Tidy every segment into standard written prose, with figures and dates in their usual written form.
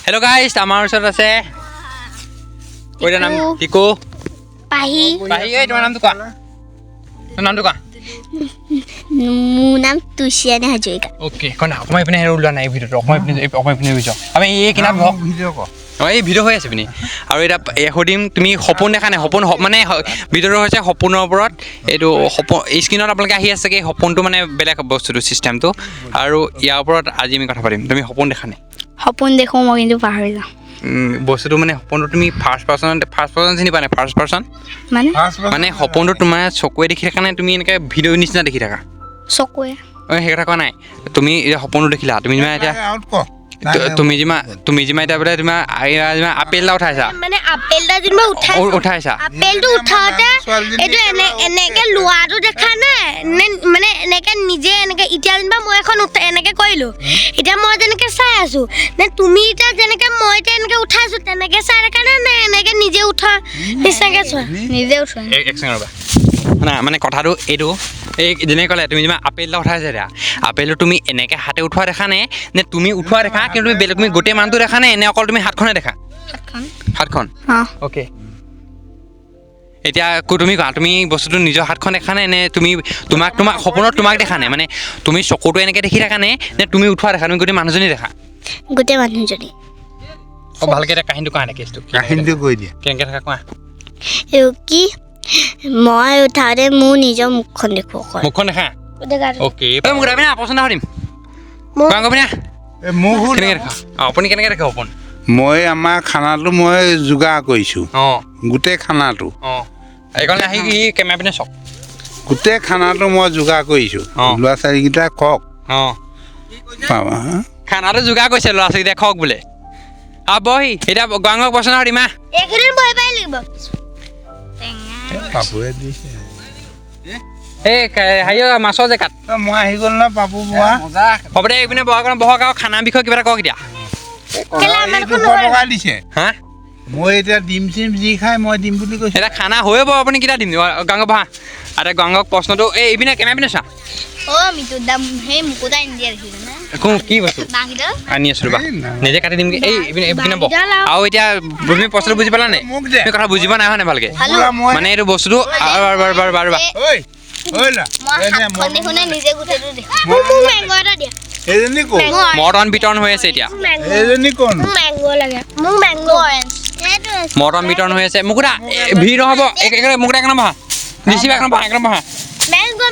Hello guys, আমাৰ ওচৰত আছে কইৰা নাম টিকো পাহি এই তোমাৰ নামটো কোৱা নামটো কোৱা মোৰ নাম তুষিয়ানী হাজৰিকা ওকে কোন অকমাই পিনে হেৰ ওলোৱা নাই ভিডিঅ'টো অকমাই পিনে বুঝো আমি এই কিনা ভিডিঅ' ক এই ভিডিঅ' হৈ আছে পিনে আৰু এটা এহদিম তুমি সপোন দেখা নাই সপোন মানে ভিডিঅ'টো হৈছে সপোনৰ ওপৰত এইটো সপোন স্ক্ৰীনত আপোনালোকে আহি আছে কি সপোনটো মানে বেলেগ বস্তুটো চিষ্টেমটো আৰু ইয়াৰ ওপৰত আজি আমি কথা পাতিম তুমি সপোন দেখা নাই সপোন দেখো মই কিন্তু পাহৰি যাওঁ বস্তুটো মানে সপোনটো তুমি ফাৰ্ষ্ট পাৰ্চন চিনি পাই নাই ফাৰ্ষ্ট পাৰ্চন মানে সপোনটো তোমাৰ চকুৱে দেখি থাকা নাই তুমি এনেকৈ ভিডিঅ' নিচিনা দেখি থাকা চকুৱে সেই কথা কোৱা নাই তুমি এতিয়া সপোনটো দেখিলা তুমি যিমান এতিয়া তুমি যিমান এতিয়া বোলে তোমাৰ আপেল এটা উঠাইছা মানে আপেলটা যেনিবা উঠাইছা আপেলটো উঠাওঁতে এইটো এনেকে লোৱাটো দেখা নাই মানে এনেকে নিজে এনেকে এতিয়া যেনিবা মই এখন এনেকে কৰিলো এতিয়া মই যেনেকে চাই আছো নে তুমি এতিয়া যেনেকে মই এতিয়া এনেকে উঠাইছো তেনেকে চাই দেখা নাই এনেকে নিজে উঠা নিচাকে চোৱা নিজে উঠোৱা এক ছেকেণ্ড ৰ'বা না মানে কথাটো এইটো এই যেনেকৈ ক'লে তুমি যিমান আপেল এটা উঠাইছা এতিয়া আপেলটো তুমি এনেকৈ হাতে উঠোৱা দেখা নে তুমি উঠোৱা দেখা কিন্তু তুমি বেলেগ তুমি গোটেই মানুহটো দেখা নে এনে অকল তুমি হাতখনে দেখা হাতখন অ'কে এতিয়া তুমি কোৱা তুমি বস্তুটো নিজৰ হাতখন দেখা নে নে তুমি তোমাক সপোনত তোমাক দেখা নে মানে তুমি চকুটো এনেকৈ দেখি থাকা নে তুমি উঠোৱা দেখা তুমি গোটেই মানুহজনী দেখা গোটেই মানুহজনী অঁ ভালকৈ এতিয়া কাহিনীটো কোৱা নাই কেছটো কাহিনীটো কৈ দিয়া কেনেকৈ থকা কোৱা কি মই উঠাওঁতে মোৰ নিজৰ মুখখন দেখো মুখখন দেখা অ'কে মোক ৰাবি না পচন্দ কৰিম কোৱা কবি না কেনেকৈ দেখা অঁ আপুনি কেনেকৈ দেখা সপোন মই আমাৰ খানাটো মই যোগাৰ কৰিছোঁ অঁ গোটেই খানাটো অঁ এইকাৰণে আহি কেমেৰা পিনে চাওক গোটেই খানাটো মই যোগাৰ কৰিছোঁ অঁ। ল'ৰা ছোৱালীকেইটা কওক অঁ পাবা হা খানাটো যোগাৰ কৰিছে ল'ৰা ছোৱালীকেইটা খওক বোলে আৰু বহি এতিয়া গংগক পচন্দ কৰিম হা এইকেইদিন বহি পাই লাগিব পাপুৱে দিছে এই হেৰি মাছৰ জেগাত মই আহি গ'ল নহয় পাপু বোৱা হ'ব দে এইপিনে বহক আৰু খানাৰ বিষয়ে কিবা এটা কওক এতিয়া টকা দিছে হা মই এতিয়া ডিম চিম যি খাই মই দিম বুলি কৈছোঁ এতিয়া খানা হৈ হ'ব আপুনি কেতিয়া দিম গংগ বহা আৰু গংগক প্ৰশ্নটো এই এইপিনে কেমেৰা পিনে চা অ' মিতুৰ দাম সেই মুকুতা ইণ্ডিয়া দেখিছে না কি বস্তু বাঁহীডাল আনি আছোঁ ৰ'বা নিজে কাটি দিম এই এইপিনে বহ আৰু এতিয়া তুমি প্ৰশ্নটো বুজি পালা নাই মোক দে তুমি কথা বুজি পোৱা নাই হয় নাই ভালকৈ মানে এইটো বস্তুটো ৰ'বা ঐ ঐ লা মই দেখোনে নিজে গোটেইটো দেখো মোক মেংগো এটা দিয়া এইজনী কোন মৰ্টন বিতৰণ হৈ আছে এতিয়া এইজনী কোন মোক মেংগো লাগে মোক মেংগো অৰেঞ্জ এইটো মৰ্টন বিতৰণ হৈ আছে মুকুতা ভিৰ নহ'ব মুকুতা এক নম্বৰ বেছি এক নম্বৰ মেংগো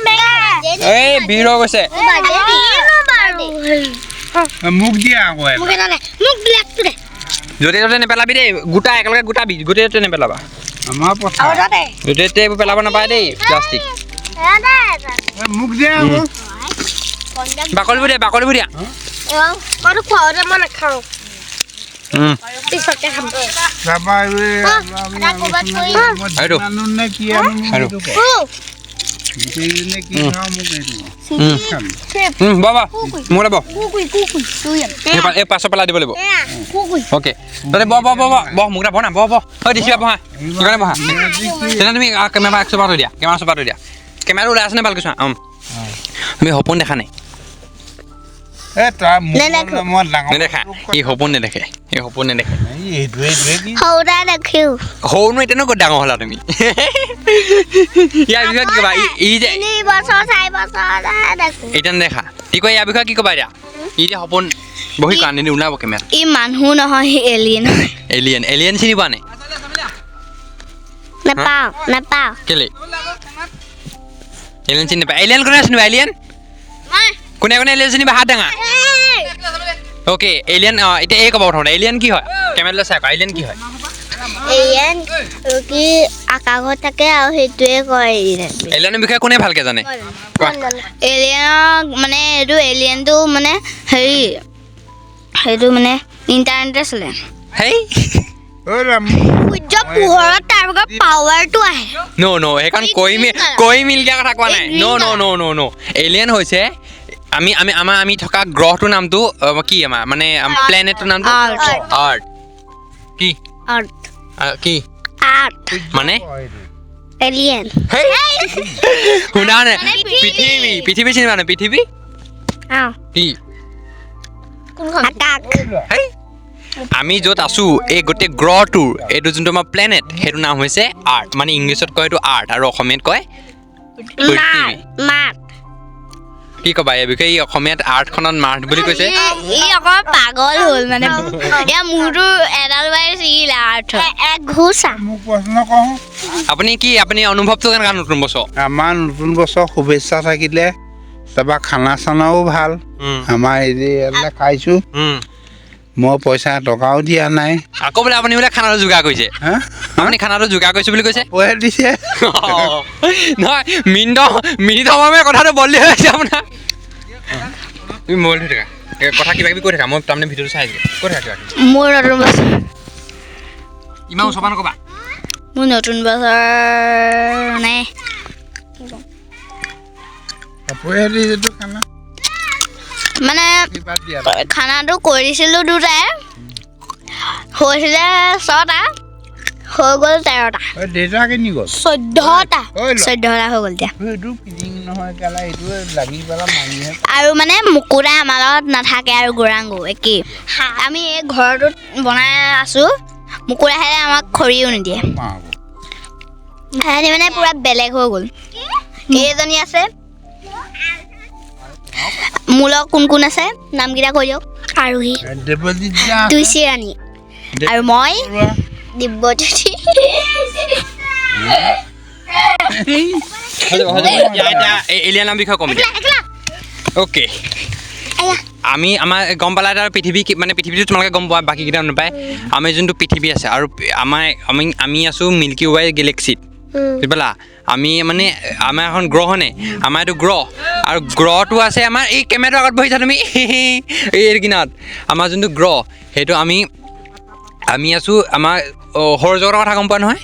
এই ভিৰ হৈ গৈছে মোক দিয়া আকৌ মোক এটা দে মোক ব্লেকটো দে য'তে ত'তে নেপেলাবি দেই গোটা একেলগে গোটাবি গোটেই ত'তে নেপেলাবা আমাৰ পথাৰ আৰু দে য'তে ত'তে এইবোৰ পেলাব নাপায় দেই প্লাষ্টিক মোক দিয়া আকৌ বাকলিবোৰ দিয়া মইতো খোৱাওতে মই নাখাওঁ পিছতকে খাম তাৰপৰা আৰু নে কি আনো আৰু গোটেইজনে কি খাওঁ মোক বাবা মোৰ বহ কুকুই এই পাছত পেলাই দিব লাগিব অ'কে তহঁতে বহ মোক বহ না বহ হয় দিছিবা বহা সেইকাৰণে বহা তেনে তুমি কেমেৰা চপাটো দিয়া কেমেৰাটো ওলাই আছে নে ভালকৈ চোৱা তুমি সপোন দেখা নাই নেদেখা ই সপোন নেদেখে সৌৰা দেখিও সৰুনো এতিয়া ক'ত ডাঙৰ হ'লা তুমি ইয়াৰ বিষয়ে কি ক'বা ই যে 3 বছৰ 4 বছৰ দেখো এতিয়া নেদেখা কি কয় ইয়াৰ বিষয়ে কি ক'বা এতিয়া ই যে সপোন বহি কান্দি ওলাব কেমেৰা ই মানুহ নহয় এলিয়েন চিনি পোৱা নাই নাপাওঁ কেলে এলিয়েন চিনি নাপায় এলিয়েন কোনে চিনিবা এলিয়েন কোনে এলিয়েন চিনিবা হাত ডাঙা অ'কে এলিয়েন এতিয়া এই ক'ব প্ৰথমতে এলিয়েন কি হয় কেমেৰালৈ চাই এলিয়েন কি হয় এলিয়েন কি আকাশত থাকে আৰু সেইটোৱে কয় এলিয়েনৰ বিষয়ে কোনে ভালকৈ জানে এলিয়েনক মানে এইটো এলিয়েনটো মানে হেৰি সেইটো মানে ইণ্টাৰনেটে চলে হেই সূৰ্য পোহৰত তাৰ ভাগৰ পাৱাৰটো আহে ন' সেইখন কৈ মিল দিয়া কথা কোৱা নাই ন' এলিয়েন হৈছে আমি থকা গ্ৰহটোৰ নামটো কি আমাৰ মানে প্লেনেটটোৰ নামটো আৰ্থ কি কি মানে এলিয়েন শুনা নে পৃথিৱী চিনি মানে পৃথিৱী কি আকাশ আমি য'ত আছোঁ এই গোটেই গ্ৰহটোৰ এইটো যোনটো আমাৰ প্লেনেট সেইটো নাম হৈছে আৰ্থ মানে ইংলিছত কয় এইটো আৰ্থ আৰু অসমীয়াত কয় পৃথিৱী মাত কি ক'বা এই বিষয়ে ই অসমীয়াত আৰ্থখনত মাৰ্থ বুলি কৈছে ই অকল পাগল হ'ল মানে ইয়াৰ মূৰটো এডাল বাই ছিগিলে আৰ্থ এক ঘোচা মোক প্ৰশ্ন কওঁ আপুনি অনুভৱটো কেনেকুৱা নতুন বছৰ আমাৰ নতুন বছৰ শুভেচ্ছা থাকিলে তাৰপৰা খানা চানাও ভাল আমাৰ ইয়াতে খাইছোঁ মই পইচা টকাও দিয়া নাই আকৌ বোলে আপুনি বোলে খানাটো যোগাৰ কৰিছে হা আপুনি খানাটো যোগাৰ কৰিছে বুলি কৈছে পইচা দিছে নহয় মিনিট সময় কথাটো বদলি হৈ আছে আপোনাৰ তুমি মোবাইল থৈ থাকা কথা কিবা কিবি কৈ থাকা মই তাৰমানে ভিডিঅ'টো চাই আছোঁ কৈ থাকা কিবা কিবি মোৰ নতুন বছৰ ইমান ওচৰ পৰা নক'বা মোৰ নতুন বছৰ মানে পইচা দিছেতো খানা মানে কিবা দিয়া খানাটো কৰিছিলোঁ দুটাই হৈছিলে 6টা হৈ গ'ল 13টা দেউতা কিনি গ'ল 14টা ঐ ল'ৰা, 14টা হৈ গ'ল এতিয়া এইটো ফিটিং নহয় কেলা এইটো লাগি পেলাই মাৰিহে আৰু মানে মুকুতা আমাৰ লগত নাথাকে আৰু গৌৰাংগো একেই আমি এই ঘৰটোত বনাই আছোঁ মুকুতাহেৰে আমাক খৰিও নিদিয়ে পাওঁ সিহঁতি মানে পূৰা বেলেগ হৈ গ'ল কেইজনী আছে মোৰ লগত কোন কোন আছে নামকেইটা কৈ দিয়ক আৰোহী দেৱজিত দা তুলসী ৰাণী আৰু মই দিব্যজ্যোতি এলিয়ানৰ বিষয়ে ক'ম এতিয়া অ'কে আমি আমাৰ গম পালা এটা পৃথিৱী মানে পৃথিৱীটো তোমালোকে গম পোৱা বাকীকেইটা নাপায় আমি যোনটো পৃথিৱী আছে আৰু আমি আছোঁ মিল্কি ৱে গেলেক্সিত বুজি পালা আমি মানে আমাৰ এখন গ্ৰহনে আমাৰ এইটো গ্ৰহ আৰু গ্ৰহটো আছে আমাৰ এই কেমেৰাটোৰ আগত বহিছা তুমি এই কিনাৰত আমাৰ যোনটো গ্ৰহ সেইটো আমি আছোঁ আমাৰ সৌৰজগতৰ কথা গম পোৱা নহয়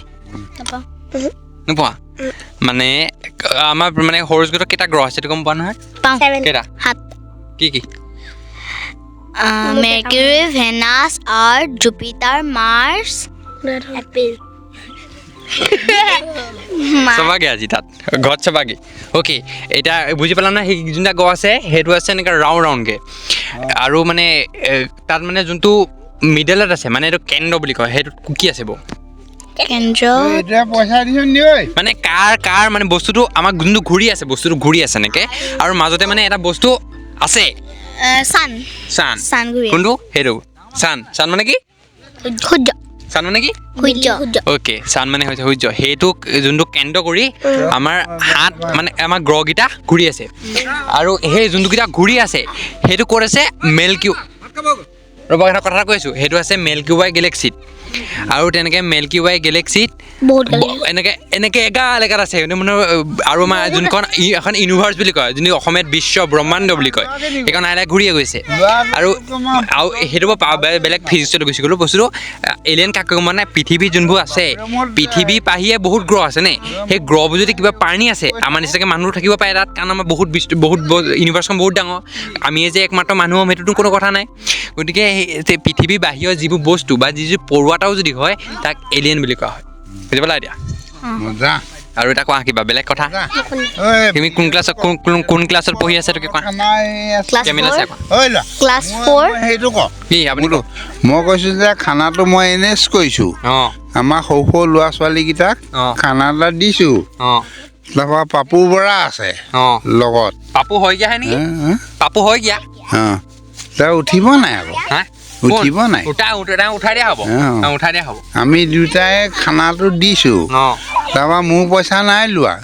নোপোৱা মানে আমাৰ মানে সৌৰজগতৰ কেইটা গ্ৰহ আছে সেইটো গম পোৱা নহয় পাওঁ কেইটা সাত কি মেৰকিউৰী ভেনাছ আৰ্থ জুপিটাৰ মাৰ্চ এপ্ৰিল চাবাগে আজি তাত ঘৰত চাবাগে অ'কে এতিয়া বুজি পালা নহয় সেই যোনটা গ্ৰহ আছে সেইটো আছে এনেকৈ ৰাউণ্ডকৈ আৰু মানে তাত মানে যোনটো মিডলত আছে মানে এইটো কেন্দ্ৰ বুলি কয় সেইটো কি আছে বৌ কেন্দ্ৰ এতিয়া পইচা দিছোঁ নি ঐ মানে কাৰ মানে বস্তুটো আমাক যোনটো ঘূৰি আছে বস্তুটো ঘূৰি আছে এনেকৈ আৰু মাজতে মানে এটা বস্তু আছে চান চান চান ঘূৰি কোনটো সেইটো চান মানে কি সূৰ্য চান মানে কি সূৰ্য অ'কে চান মানে হৈছে সূৰ্য সেইটোক যোনটো কেন্দ্ৰ কৰি আমাৰ হাত মানে আমাৰ গ্ৰহকেইটা ঘূৰি আছে আৰু সেই যোনটোকেইটা ঘূৰি আছে সেইটো ক'ত আছে ৰ'বা এটা কথা কৈছোঁ সেইটো আছে মিল্কি ৱে গেলেক্সিত আৰু তেনেকৈ মিল্কি ৱে গেলেক্সিত বহুত এনেকৈ এগাল আছে মানে আৰু আমাৰ যোনখন এখন ইউনিভাৰ্চ বুলি কয় যোনটো অসমীয়াত বিশ্ব ব্ৰহ্মাণ্ড বুলি কয় সেইখন লাহে লাহে ঘূৰিয়ে গৈছে আৰু সেইটো বেলেগ ফিজিক্সত গুচি গ'লোঁ বস্তুটো এলিয়েন কাক মানে পৃথিৱী যোনবোৰ আছে পৃথিৱী পাহিয়ে বহুত গ্ৰহ আছে নে সেই গ্ৰহবোৰ যদি কিবা প্ৰাণী আছে আমাৰ নিচিনাকৈ মানুহ থাকিব পাৰে তাত কাৰণ আমাৰ বহুত ইউনিভাৰ্চখন বহুত ডাঙৰ আমিয়ে যে একমাত্ৰ মানুহ হ'ম সেইটোতো কোনো কথা নাই গতিকে সেই পৃথিৱী বাহিৰৰ যিবোৰ বস্তু বা যিবোৰ পৰুৱা এটাও যদি হয় তাক এলিয়েন বুলি কোৱা হয় বুজি পালা এতিয়া মজা আৰু এটা কোৱা কিবা বেলেগ কথা তুমি কোন ক্লাছত পঢ়ি আছে তোকে কোৱা কেমেৰা আছে কোৱা ঐ ল'ৰা ক্লাছ মই 4 সেইটো ক কি আপুনি মই কৈছোঁ যে খানাটো মই এৰেঞ্জ কৰিছোঁ অঁ আমাৰ সৰু সৰু ল'ৰা ছোৱালীকেইটাক অঁ খানা এটা দিছোঁ অঁ তাৰপৰা পাপু বৰা আছে অঁ লগত পাপু শইকীয়াহে নেকি পাপু শইকীয়া অঁ তই উঠিব নাই আকৌ হা উঠিব নাই উঠাই দিয়া হ'ব অঁ। উঠাই দিয়া হ'ব আমি দুটাই খানাটো দিছোঁ অঁ তাৰপৰা মোৰ পইচা নাই লোৱা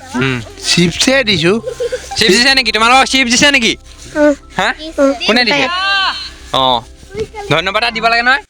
চিপছে দিছোঁ চিপ দিছে নেকি তোমালোকৰ চিপ দিছে নেকি হা কোনে দিছে অঁ ধন্যবাদ এটা দিব লাগে নহয়